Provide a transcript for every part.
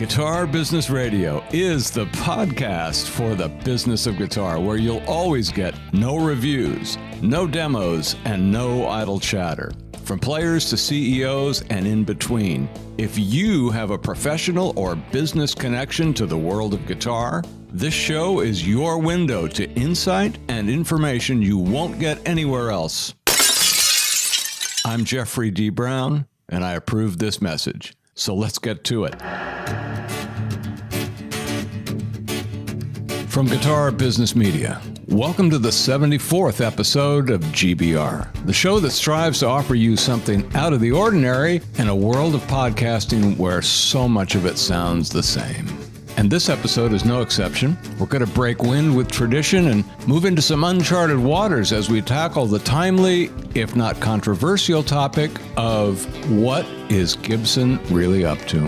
Guitar Business Radio is the podcast for the business of guitar, where you'll always get no reviews, no demos, and no idle chatter. From players to CEOs and in between. If you have a professional or business connection to the world of guitar, this show is your window to insight and information you won't get anywhere else. I'm Jeffrey D. Brown, and I approve this message. So let's get to it. From Guitar Business Media, welcome to the 74th episode of GBR, the show that strives to offer you something out of the ordinary in a world of podcasting where so much of it sounds the same. And this episode is no exception. We're going to break wind with tradition and move into some uncharted waters as we tackle the timely, if not controversial, topic of what is Gibson really up to?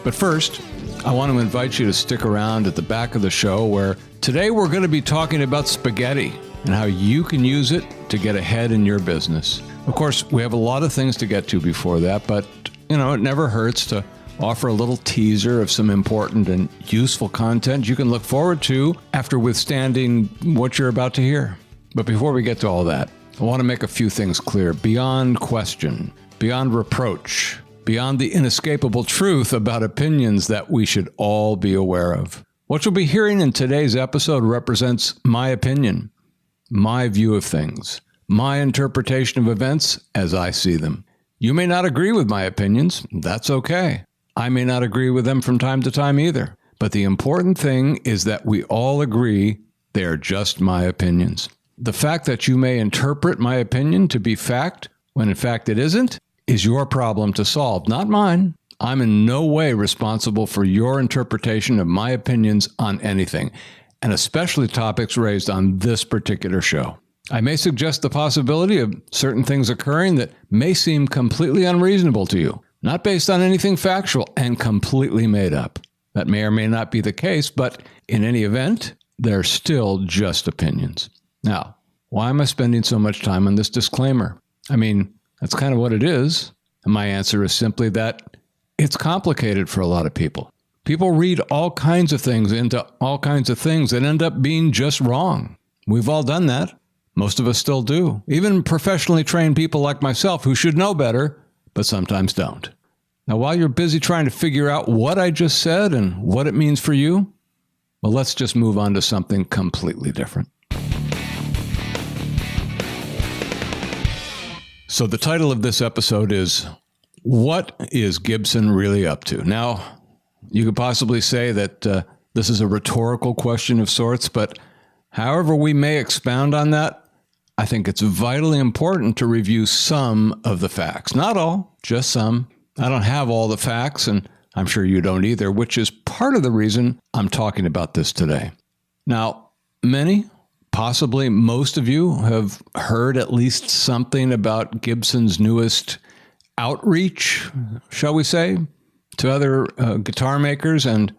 But first, I want to invite you to stick around at the back of the show, where today we're going to be talking about spaghetti and how you can use it to get ahead in your business. Of course, we have a lot of things to get to before that, but it never hurts to offer a little teaser of some important and useful content you can look forward to after withstanding what you're about to hear. But before we get to all that, I want to make a few things clear beyond question, beyond reproach, beyond the inescapable truth about opinions that we should all be aware of. What you'll be hearing in today's episode represents my opinion, my view of things, my interpretation of events as I see them. You may not agree with my opinions. That's okay. I may not agree with them from time to time either. But the important thing is that we all agree they're just my opinions. The fact that you may interpret my opinion to be fact, when in fact it isn't, is your problem to solve, not mine. I'm in no way responsible for your interpretation of my opinions on anything, and especially topics raised on this particular show. I may suggest the possibility of certain things occurring that may seem completely unreasonable to you, not based on anything factual and completely made up. That may or may not be the case, but in any event, they're still just opinions. Now, why am I spending so much time on this disclaimer? I mean, that's kind of what it is. And my answer is simply that it's complicated for a lot of people. People read all kinds of things into all kinds of things that end up being just wrong. We've all done that. Most of us still do. Even professionally trained people like myself who should know better, but sometimes don't. Now, while you're busy trying to figure out what I just said and what it means for you, well, let's just move on to something completely different. So the title of this episode is, What is Gibson really up to? Now, you could possibly say that this is a rhetorical question of sorts, but however we may expound on that, I think it's vitally important to review some of the facts. Not all, just some. I don't have all the facts, and I'm sure you don't either, which is part of the reason I'm talking about this today. Now, many, possibly most of you, have heard at least something about Gibson's newest outreach, shall we say, to other guitar makers and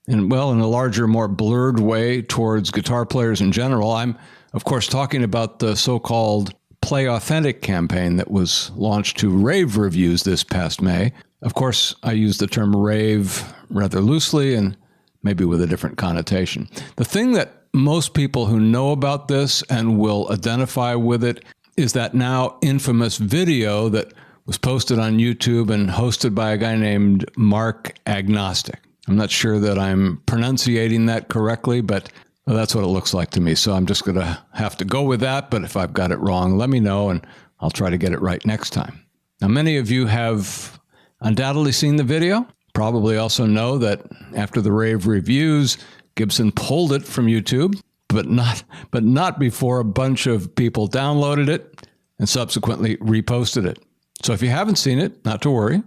in a larger, more blurred way towards guitar players in general. I'm, of course, talking about the so-called Play Authentic campaign that was launched to rave reviews this past May. Of course, I use the term rave rather loosely and maybe with a different connotation. The thing that most people who know about this and will identify with it is that now infamous video that was posted on YouTube and hosted by a guy named Mark Agnostic. I'm not sure that I'm pronunciating that correctly, but that's what it looks like to me. So I'm just going to have to go with that. But if I've got it wrong, let me know and I'll try to get it right next time. Now, many of you have undoubtedly seen the video. Probably also know that after the rave reviews, Gibson pulled it from YouTube, but not before a bunch of people downloaded it and subsequently reposted it. So if you haven't seen it, not to worry.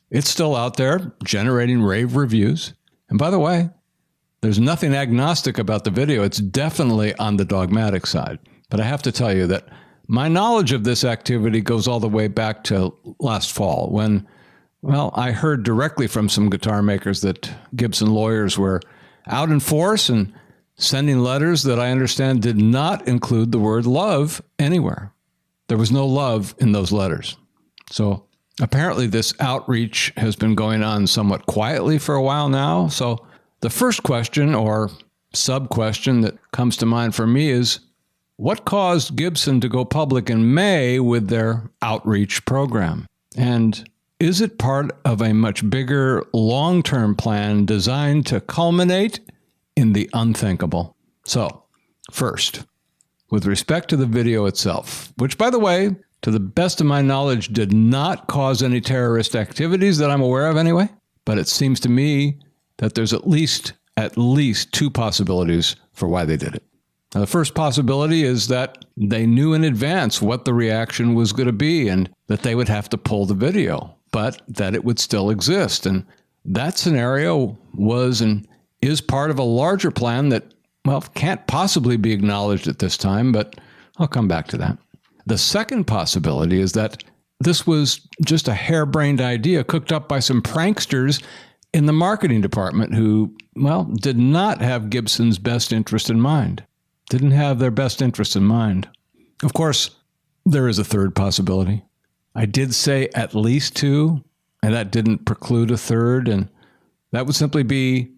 It's still out there generating rave reviews. And by the way, there's nothing agnostic about the video. It's definitely on the dogmatic side. But I have to tell you that my knowledge of this activity goes all the way back to last fall when, I heard directly from some guitar makers that Gibson lawyers were out in force and sending letters that I understand did not include the word love anywhere. There was no love in those letters. So Apparently, this outreach has been going on somewhat quietly for a while now. So the first question or sub-question that comes to mind for me is, what caused Gibson to go public in May with their outreach program? And is it part of a much bigger long-term plan designed to culminate in the unthinkable? So, first, with respect to the video itself, which, by the way, to the best of my knowledge, did not cause any terrorist activities that I'm aware of anyway, but it seems to me that there's at least two possibilities for why they did it. Now, the first possibility is that they knew in advance what the reaction was going to be and that they would have to pull the video, but that it would still exist. And that scenario was and is part of a larger plan that, well, can't possibly be acknowledged at this time, but I'll come back to that. The second possibility is that this was just a harebrained idea cooked up by some pranksters in the marketing department who, well, did not have Gibson's best interest in mind. Didn't have their best interest in mind. Of course, there is a third possibility. I did say at least two, and that didn't preclude a third, and that would simply be,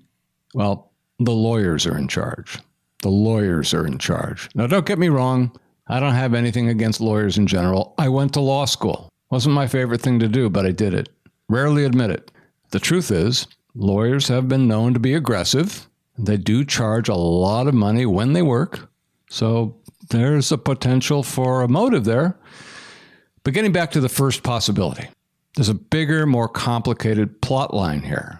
well, the lawyers are in charge. The lawyers are in charge. Now, don't get me wrong. I don't have anything against lawyers in general. I went to law school. Wasn't my favorite thing to do, but I did it. Rarely admit it. The truth is, lawyers have been known to be aggressive. They do charge a lot of money when they work. So there's a potential for a motive there. But getting back to the first possibility, there's a bigger, more complicated plot line here.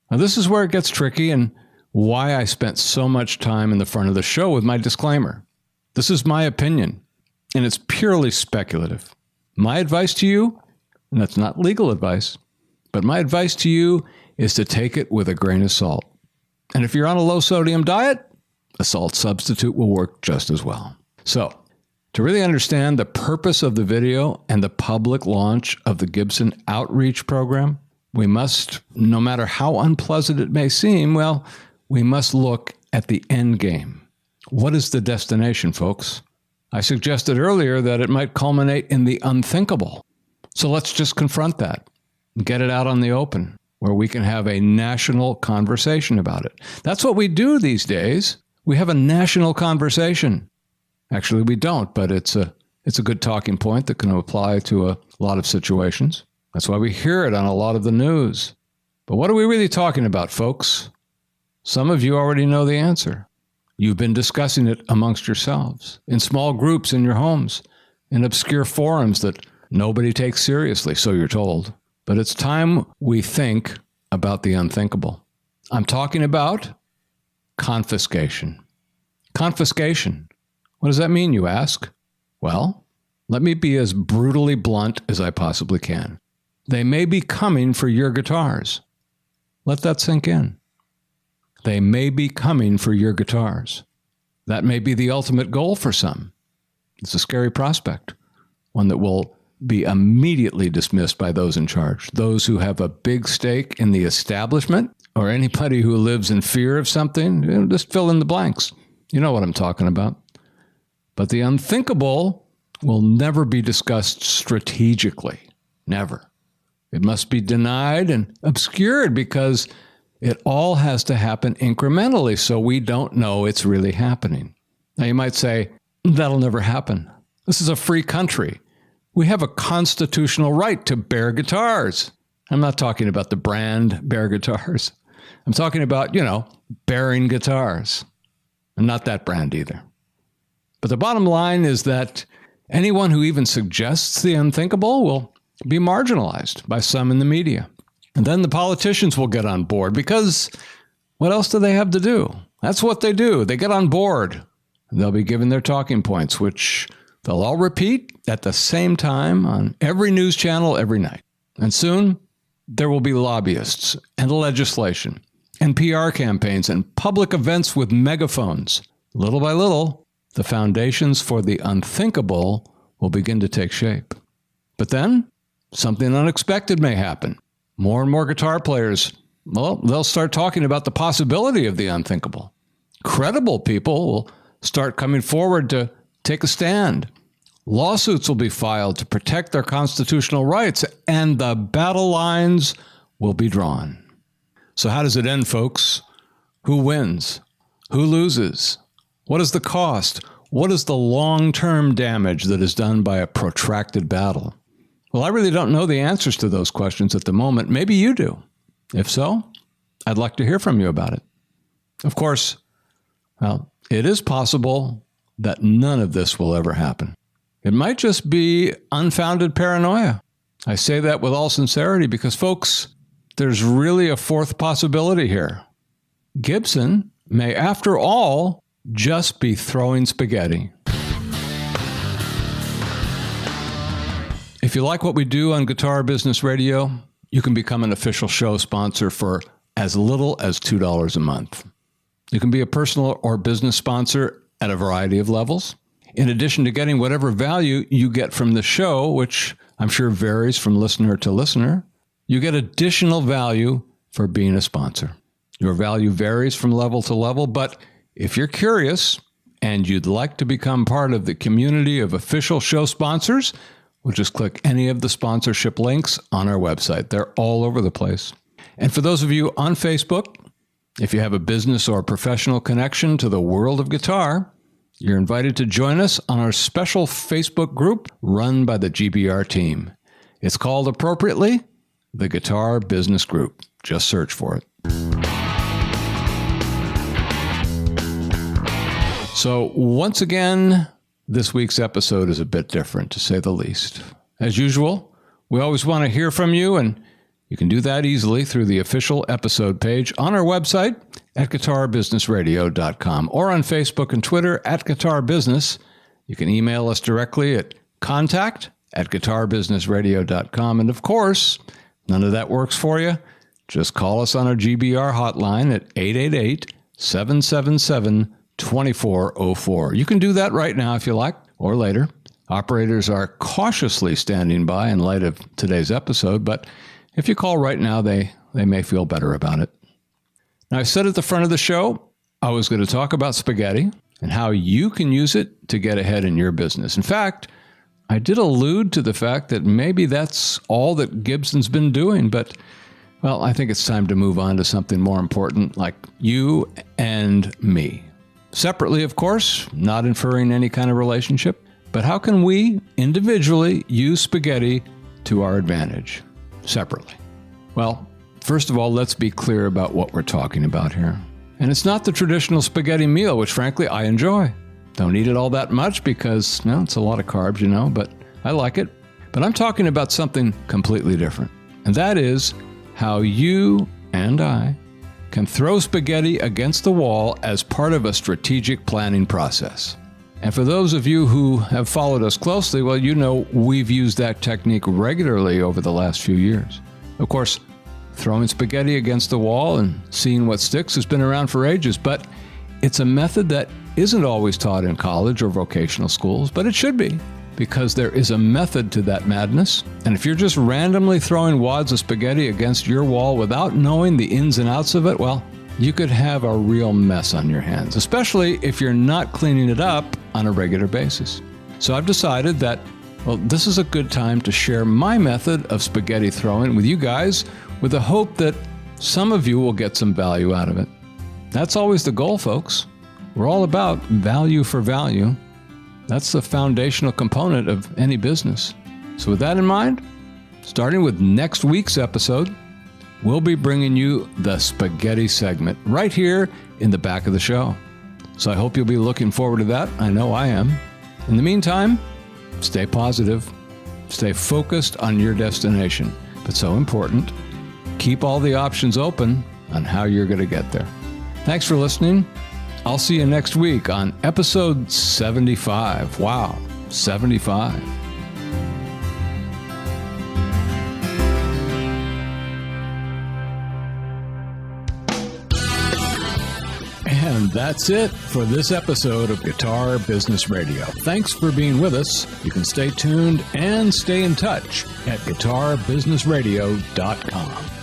Now, this is where it gets tricky and why I spent so much time in the front of the show with my disclaimer. This is my opinion, and it's purely speculative. My advice to you, and that's not legal advice, but my advice to you is to take it with a grain of salt. And if you're on a low-sodium diet, a salt substitute will work just as well. So, to really understand the purpose of the video and the public launch of the Gibson Outreach Program, we must, no matter how unpleasant it may seem, well, we must look at the end game. What is the destination, folks? I suggested earlier that it might culminate in the unthinkable. So let's just confront that and get it out on the open, where we can have a national conversation about it. That's what we do these days. We have a national conversation. Actually, we don't, but it's a good talking point that can apply to a lot of situations. That's why we hear it on a lot of the news. But what are we really talking about, folks? Some of you already know the answer. You've been discussing it amongst yourselves, in small groups in your homes, in obscure forums that nobody takes seriously, so you're told. But it's time we think about the unthinkable. I'm talking about confiscation. Confiscation. What does that mean, you ask? Well, let me be as brutally blunt as I possibly can. They may be coming for your guitars. Let that sink in. They may be coming for your guitars. That may be the ultimate goal for some. It's a scary prospect, one that will be immediately dismissed by those in charge, those who have a big stake in the establishment, or anybody who lives in fear of something. Just fill in the blanks. You know what I'm talking about. But the unthinkable will never be discussed strategically. Never. It must be denied and obscured because it all has to happen incrementally, so we don't know it's really happening. Now, you might say, that'll never happen. This is a free country. We have a constitutional right to bear guitars. I'm not talking about the brand Bear Guitars. I'm talking about, bearing guitars. And not that brand either. But the bottom line is that anyone who even suggests the unthinkable will be marginalized by some in the media. And then the politicians will get on board because what else do they have to do? That's what they do. They get on board. And they'll be given their talking points, which they'll all repeat at the same time on every news channel every night. And soon there will be lobbyists and legislation and PR campaigns and public events with megaphones. Little by little, the foundations for the unthinkable will begin to take shape. But then something unexpected may happen. More and more guitar players, they'll start talking about the possibility of the unthinkable. Credible people will start coming forward to take a stand. Lawsuits will be filed to protect their constitutional rights, and the battle lines will be drawn. So how does it end, folks? Who wins? Who loses? What is the cost? What is the long-term damage that is done by a protracted battle? Well, I really don't know the answers to those questions at the moment. Maybe you do. If so, I'd like to hear from you about it. Of course, well, it is possible that none of this will ever happen. It might just be unfounded paranoia. I say that with all sincerity because, folks, there's really a fourth possibility here. Gibson may, after all, just be throwing spaghetti. If you like what we do on Guitar Business Radio, you can become an official show sponsor for as little as $2 a month. You can be a personal or business sponsor at a variety of levels. In addition to getting whatever value you get from the show, which I'm sure varies from listener to listener, you get additional value for being a sponsor. Your value varies from level to level, but if you're curious and you'd like to become part of the community of official show sponsors, we'll just click any of the sponsorship links on our website. They're all over the place. And for those of you on Facebook, if you have a business or professional connection to the world of guitar, you're invited to join us on our special Facebook group run by the GBR team. It's called appropriately the Guitar Business Group. Just search for it. So once again, this week's episode is a bit different, to say the least. As usual, we always want to hear from you, and you can do that easily through the official episode page on our website at guitarbusinessradio.com or on Facebook and Twitter at Guitar Business. You can email us directly at contact@guitarbusinessradio.com. And of course, none of that works for you. Just call us on our GBR hotline at 888-777-2404. You can do that right now if you like, or later. Operators are cautiously standing by in light of today's episode, but if you call right now, they may feel better about it. Now, I said at the front of the show, I was going to talk about spaghetti and how you can use it to get ahead in your business. In fact, I did allude to the fact that maybe that's all that Gibson's been doing, but, well, I think it's time to move on to something more important, like you and me. Separately, of course, not inferring any kind of relationship, but how can we individually use spaghetti to our advantage? Separately. Well, first of all, let's be clear about what we're talking about here. And it's not the traditional spaghetti meal, which frankly I enjoy. Don't eat it all that much because, it's a lot of carbs, but I like it. But I'm talking about something completely different. And that is how you and I can throw spaghetti against the wall as part of a strategic planning process. And for those of you who have followed us closely, well, we've used that technique regularly over the last few years. Of course, throwing spaghetti against the wall and seeing what sticks has been around for ages, but it's a method that isn't always taught in college or vocational schools, but it should be, because there is a method to that madness. And if you're just randomly throwing wads of spaghetti against your wall without knowing the ins and outs of it, well, you could have a real mess on your hands, especially if you're not cleaning it up on a regular basis. So I've decided that, this is a good time to share my method of spaghetti throwing with you guys with the hope that some of you will get some value out of it. That's always the goal, folks. We're all about value for value. That's the foundational component of any business. So with that in mind, starting with next week's episode, we'll be bringing you the spaghetti segment right here in the back of the show. So I hope you'll be looking forward to that. I know I am. In the meantime, stay positive, stay focused on your destination. But so important, keep all the options open on how you're going to get there. Thanks for listening. I'll see you next week on episode 75. Wow, 75. And that's it for this episode of Guitar Business Radio. Thanks for being with us. You can stay tuned and stay in touch at guitarbusinessradio.com.